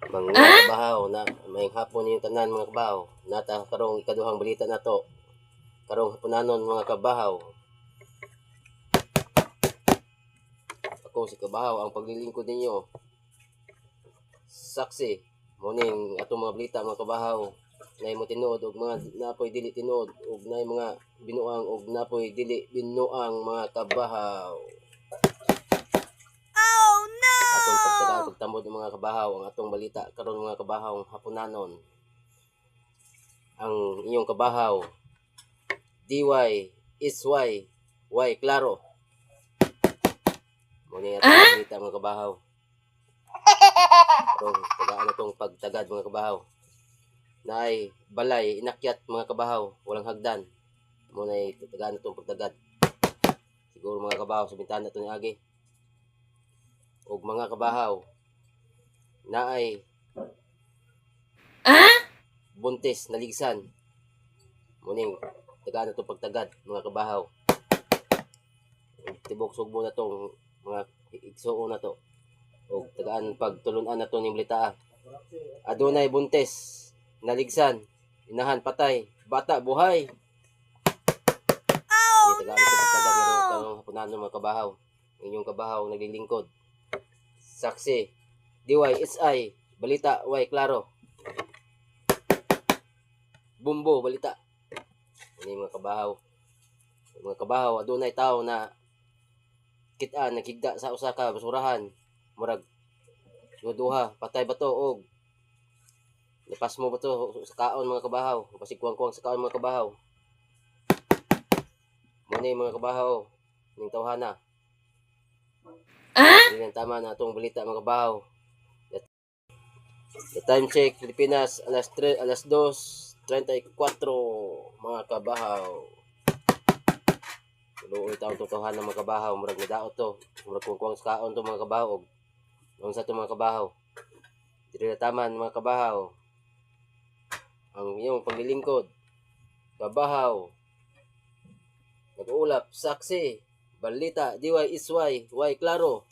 Mga kabahaw na may hapon yung tanan mga kabahaw. Nata karong ikaduhang balita na to. Karong hapunanon mga kabahaw. Ako si Kabahaw ang paglilingkod ninyo. Saksi muning atong mga balita mga kabahaw. Nay mo tinuod og mga napoy dili tinuod og nay mga binuang og napoy dili binuang mga kabahaw. Atong pagtagaan pagtambod ng mga kabahaw ang atong balita karon mga kabahaw hapunanon. Ang inyong kabahaw DY is Y klaro. Muna atong balita mga kabahaw. Karong tagaan atong pagtagad mga kabahaw. Naay balay inakyat mga kabahaw, walang hagdan. Muna tagaan atong pagtagad. Siguro mga kabahaw sa bintana to ni agi. Og mga kabahaw naay buntis naligsan. Muning tagaan atong pagtagad mga kabahaw. Tibok sugbo na tong mga igsuon na to. O tagaan pagtulunan na to ning balita. Adunay buntis naligsan, inahan patay, bata buhay. Tagaan ito pagtagad nga karong hapunanon mga kabahaw. Inyong kabahaw naglilingkod. Saksi DYSI balita Y klaro. Bumbo balita. Ini mga kabahaw. Mga kabahaw adunay tawo na kita nakigda sa usa ka basurahan. Murag duha patay ba to og lipas mo ba to sa kaon mga kabahaw. Pasikuang-kuang sa kaon mga kabahaw. Muna mga kabahaw ning tawhana. Hindi na tama na itong balita mga kabahaw. The time check Pilipinas alas 2:34 mga kabahaw. Luoy taong tutuhan ng mga kabahaw. Murag nadaot to. Murag kung sa kaon to mga kabahaw. Nung sa to mga kabahaw. Dili na taman mga kabahaw. Ang iyong paglilingkod. Kabahaw. Nag-uulap. Saksi. Balita. DY is Y klaro.